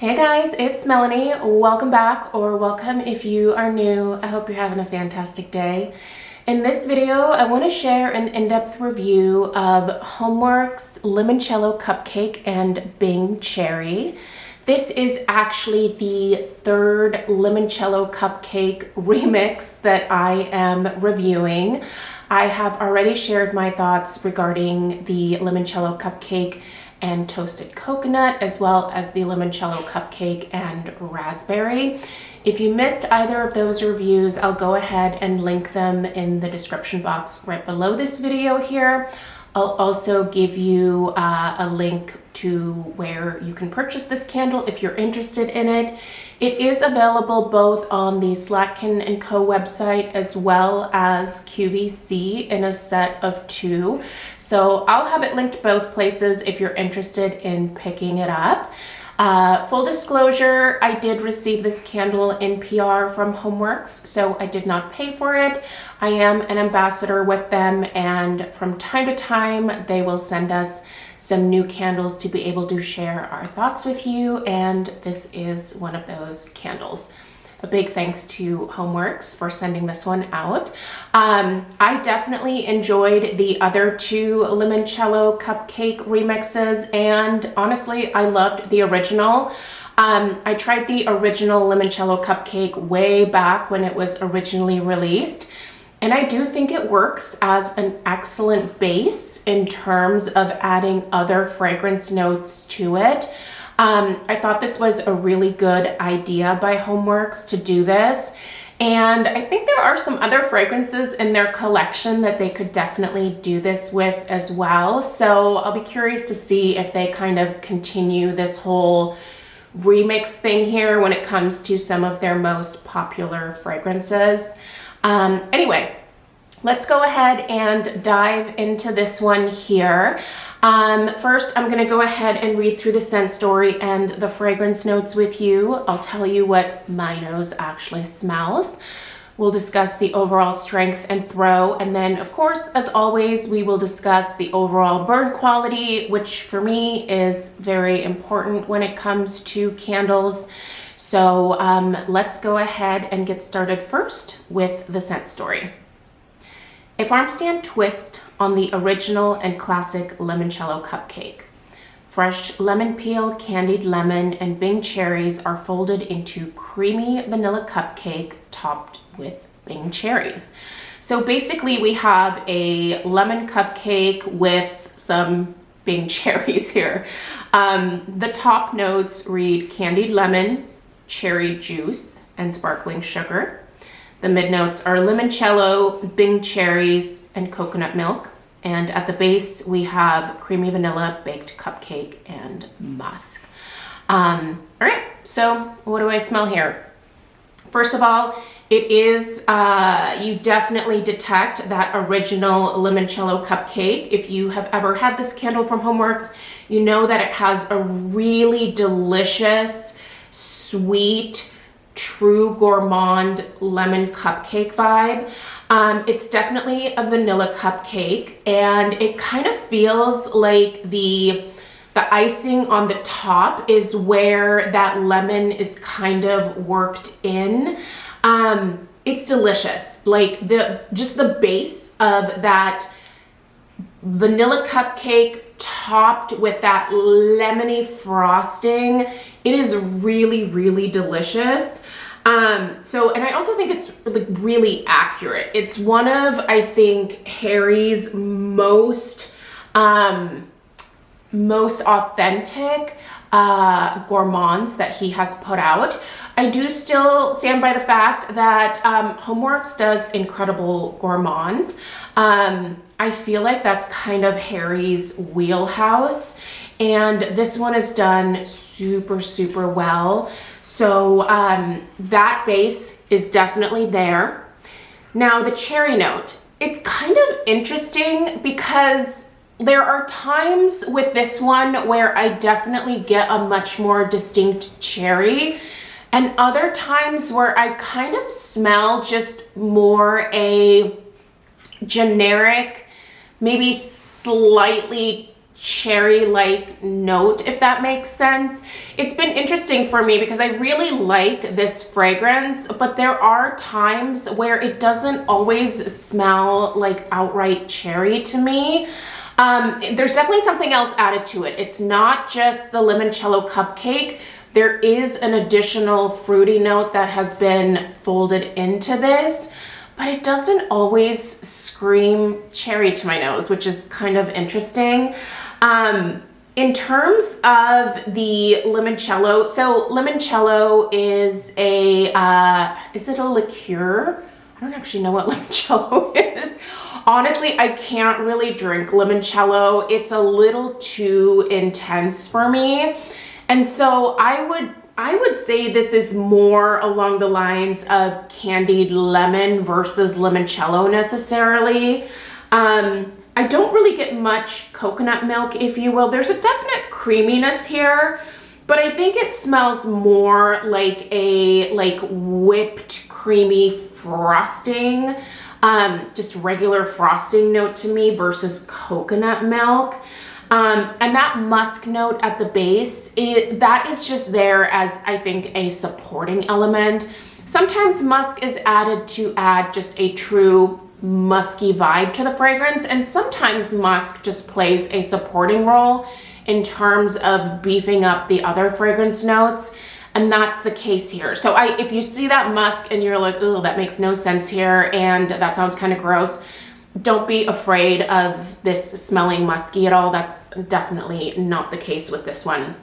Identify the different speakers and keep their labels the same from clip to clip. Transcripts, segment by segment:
Speaker 1: Hey guys, it's Melanie. Welcome back, or welcome if you are new. I hope you're having a fantastic day. In this video, I want to share an in-depth review of HomeWorx Limoncello Cupcake and Bing Cherry. This is actually the third limoncello cupcake remix that I am reviewing. I have already shared my thoughts regarding the limoncello cupcake and toasted coconut, as well as the limoncello cupcake and raspberry. If you missed either of those reviews, I'll go ahead and link them in the description box right below this video here. I'll also give you a link to where you can purchase this candle if you're interested in it. It is available both on the Rakuten & Co website as well as QVC in a set of 2. So I'll have it linked both places if you're interested in picking it up. Full disclosure, I did receive this candle in PR from HomeWorx, so I did not pay for it. I am an ambassador with them, and from time to time they will send us some new candles to be able to share our thoughts with you, and this is one of those candles. A big thanks to HomeWorx for sending this one out. I definitely enjoyed the other 2 limoncello cupcake remixes, and honestly, I loved the original. I tried the original limoncello cupcake way back when it was originally released, and I do think it works as an excellent base in terms of adding other fragrance notes to it. I thought this was a really good idea by HomeWorx to do this, and I think there are some other fragrances in their collection that they could definitely do this with as well. So I'll be curious to see if they kind of continue this whole remix thing here when it comes to some of their most popular fragrances. Anyway, let's go ahead and dive into this one here. First, I'm going to go ahead and read through the scent story and the fragrance notes with you. I'll tell you what my nose actually smells. We'll discuss the overall strength and throw, and then, of course, as always, we will discuss the overall burn quality, which for me is very important when it comes to candles. So let's go ahead and get started first with the scent story. A farm stand twist on the original and classic limoncello cupcake. Fresh lemon peel, candied lemon, and Bing cherries are folded into creamy vanilla cupcake topped with Bing cherries. So basically we have a lemon cupcake with some Bing cherries here. The top notes read candied lemon, cherry juice, and sparkling sugar. The mid notes are limoncello, Bing cherries, and coconut milk. And at the base, we have creamy vanilla, baked cupcake, and musk. All right, so what do I smell here? First of all, it is, you definitely detect that original limoncello cupcake. If you have ever had this candle from HomeWorx, you know that it has a really delicious, sweet, true gourmand lemon cupcake vibe. It's definitely a vanilla cupcake, and it kind of feels like the icing on the top is where that lemon is kind of worked in. It's delicious. Like just the base of that vanilla cupcake topped with that lemony frosting, it is really, really delicious. And I also think it's really accurate. It's one of, I think, Harry's most authentic gourmands that he has put out. I do still stand by the fact that HomeWorx does incredible gourmands. I feel like that's kind of Harry's wheelhouse, and this one is done super, super well. So that base is definitely there. Now the cherry note, it's kind of interesting because there are times with this one where I definitely get a much more distinct cherry, and other times where I kind of smell just more a generic, maybe slightly cherry-like note, if that makes sense. It's been interesting for me because I really like this fragrance, but there are times where it doesn't always smell like outright cherry to me. There's definitely something else added to it. It's not just the limoncello cupcake. There is an additional fruity note that has been folded into this, but it doesn't always scream cherry to my nose, which is kind of interesting. In terms of the limoncello, so limoncello is it a liqueur? I don't actually know what limoncello is. Honestly, I can't really drink limoncello. It's a little too intense for me. And so I would say this is more along the lines of candied lemon versus limoncello necessarily. I don't really get much coconut milk, if you will. There's a definite creaminess here, but I think it smells more like a whipped creamy frosting, just regular frosting note to me versus coconut milk. And that musk note at the base, that is just there as, I think, a supporting element. Sometimes musk is added to add just a true musky vibe to the fragrance, and sometimes musk just plays a supporting role in terms of beefing up the other fragrance notes, and that's the case here. So if you see that musk and you're like, oh, that makes no sense here, and that sounds kind of gross, don't be afraid of this smelling musky at all. That's definitely not the case with this one.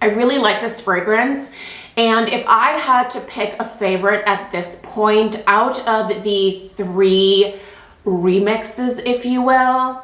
Speaker 1: I really like this fragrance, and if I had to pick a favorite at this point out of the 3 remixes, if you will,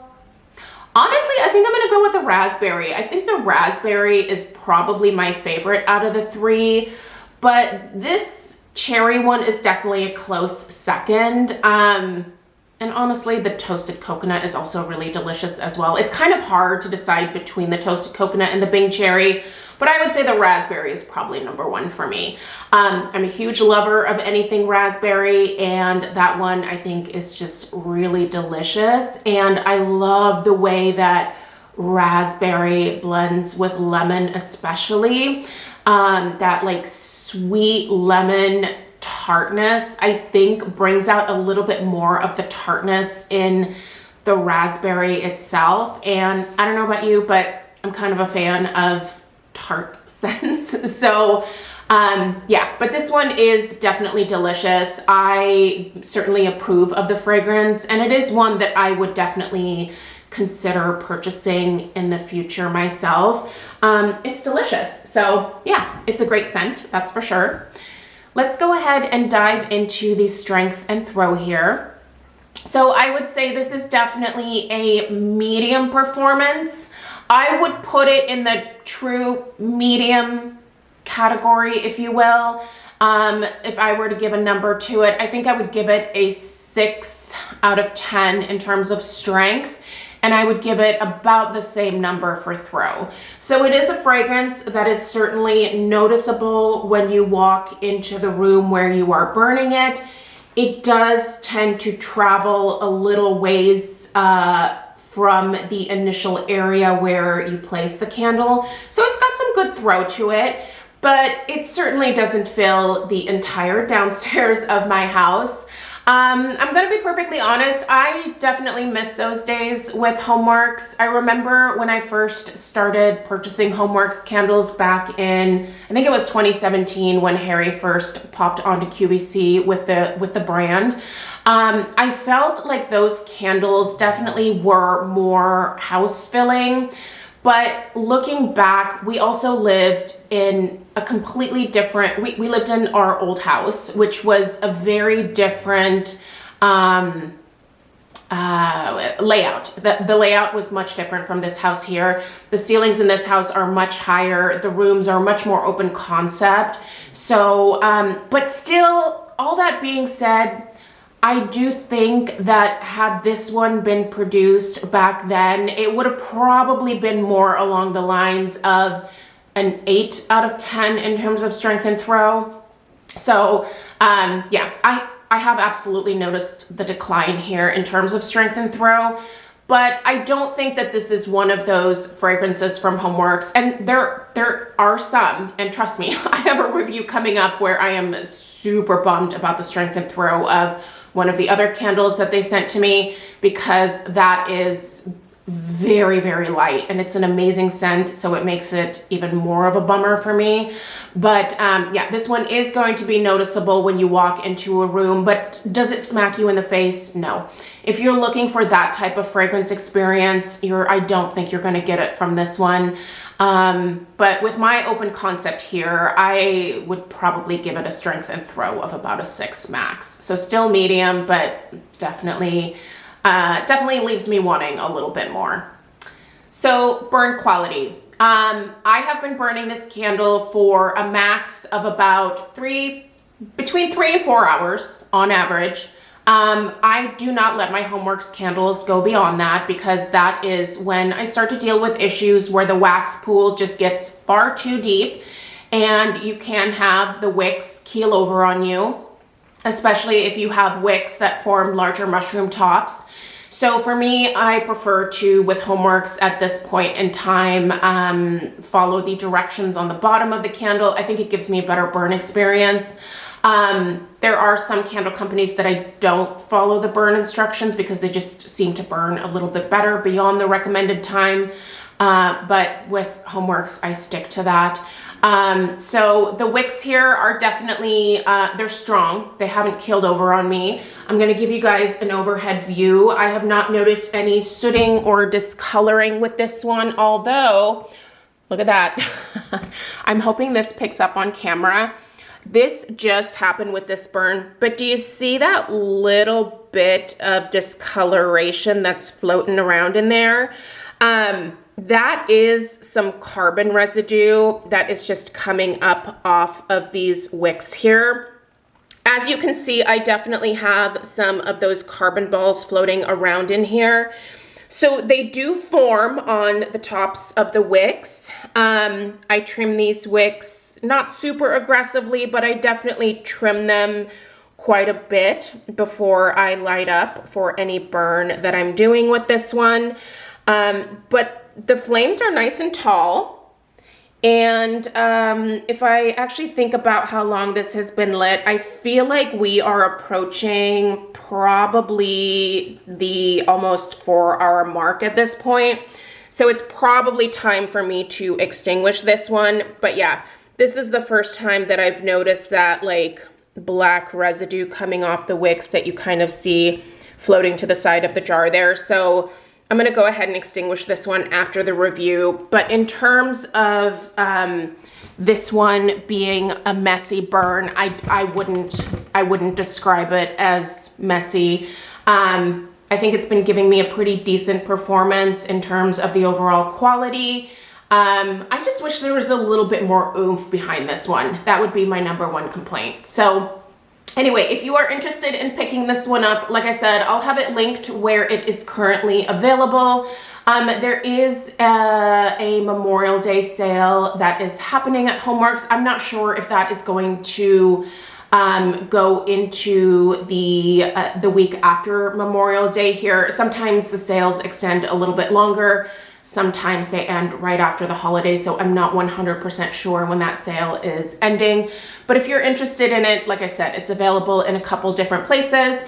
Speaker 1: honestly, I think I'm gonna go with the raspberry. I think the raspberry is probably my favorite out of the 3, but this cherry one is definitely a close second. And honestly, the toasted coconut is also really delicious as well. It's kind of hard to decide between the toasted coconut and the Bing cherry, but I would say the raspberry is probably number 1 for me. I'm a huge lover of anything raspberry, and that one I think is just really delicious. And I love the way that raspberry blends with lemon, especially. That like sweet lemon tartness, I think, brings out a little bit more of the tartness in the raspberry itself. And I don't know about you, but I'm kind of a fan of tart scents. So yeah, but this one is definitely delicious. I certainly approve of the fragrance, and it is one that I would definitely consider purchasing in the future myself. It's delicious. So yeah, it's a great scent, that's for sure. Let's go ahead and dive into the strength and throw here. So I would say this is definitely a medium performance. I would put it in the true medium category, if you will. If I were to give a number to it, I think I would give it a 6 out of 10 in terms of strength, and I would give it about the same number for throw. So it is a fragrance that is certainly noticeable when you walk into the room where you are burning it. It does tend to travel a little ways from the initial area where you place the candle. So it's got some good throw to it, but it certainly doesn't fill the entire downstairs of my house. I'm gonna be perfectly honest, I definitely miss those days with HomeWorx. I remember when I first started purchasing HomeWorx candles back in, I think it was 2017 when Harry first popped onto QVC with the brand. I felt like those candles definitely were more house filling. But looking back, we also lived in a completely different, we lived in our old house, which was a very different layout. The layout was much different from this house here. The ceilings in this house are much higher. The rooms are much more open concept. So, but still, all that being said, I do think that had this one been produced back then, it would have probably been more along the lines of an 8 out of 10 in terms of strength and throw. So yeah, I have absolutely noticed the decline here in terms of strength and throw, but I don't think that this is one of those fragrances from HomeWorx. And there are some, and trust me, I have a review coming up where I am super bummed about the strength and throw of one of the other candles that they sent to me, because that is very, very light, and it's an amazing scent, so it makes it even more of a bummer for me. But yeah, this one is going to be noticeable when you walk into a room, but does it smack you in the face? No. If you're looking for that type of fragrance experience, I don't think you're going to get it from this one. But with my open concept here, I would probably give it a strength and throw of about a 6 max. So still medium, but definitely leaves me wanting a little bit more. So burn quality. I have been burning this candle for a max of about between 3 and 4 hours on average. I do not let my HomeWorx candles go beyond that, because that is when I start to deal with issues where the wax pool just gets far too deep and you can have the wicks keel over on you, especially if you have wicks that form larger mushroom tops. So for me, I prefer to, with HomeWorx at this point in time, follow the directions on the bottom of the candle. I think it gives me a better burn experience. There are some candle companies that I don't follow the burn instructions because they just seem to burn a little bit better beyond the recommended time. But with HomeWorx, I stick to that. So the wicks here are definitely, they're strong. They haven't keeled over on me. I'm going to give you guys an overhead view. I have not noticed any sooting or discoloring with this one, although, look at that. I'm hoping this picks up on camera. This just happened with this burn, but do you see that little bit of discoloration that's floating around in there? That is some carbon residue that is just coming up off of these wicks here. As you can see, I definitely have some of those carbon balls floating around in here. So they do form on the tops of the wicks. I trim these wicks not super aggressively, but I definitely trim them quite a bit before I light up for any burn that I'm doing with this one. But the flames are nice and tall. And if I actually think about how long this has been lit, I feel like we are approaching probably the almost 4-hour mark at this point. So it's probably time for me to extinguish this one. But yeah, this is the first time that I've noticed that like black residue coming off the wicks that you kind of see floating to the side of the jar there. So I'm going to go ahead and extinguish this one after the review. But in terms of this one being a messy burn, I wouldn't describe it as messy. I think it's been giving me a pretty decent performance in terms of the overall quality. I just wish there was a little bit more oomph behind this one. That would be my #1 complaint. So anyway, if you are interested in picking this one up, like I said, I'll have it linked where it is currently available. There is a Memorial Day sale that is happening at HomeWorx. I'm not sure if that is going to go into the week after Memorial Day here. Sometimes the sales extend a little bit longer. Sometimes they end right after the holidays, so I'm not 100% sure when that sale is ending. But if you're interested in it, like I said, it's available in a couple different places.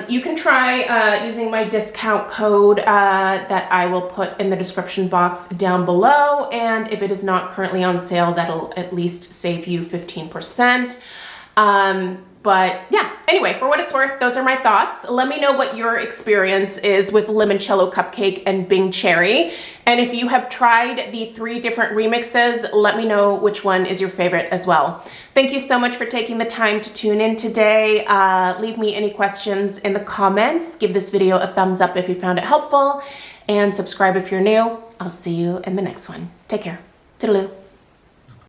Speaker 1: You can try using my discount code that I will put in the description box down below. And if it is not currently on sale, that'll at least save you 15%. But yeah, anyway, for what it's worth, those are my thoughts. Let me know what your experience is with Limoncello Cupcake and Bing Cherry. And if you have tried the 3 different remixes, let me know which one is your favorite as well. Thank you so much for taking the time to tune in today. Leave me any questions in the comments. Give this video a thumbs up if you found it helpful, and subscribe if you're new. I'll see you in the next one. Take care. Toodaloo.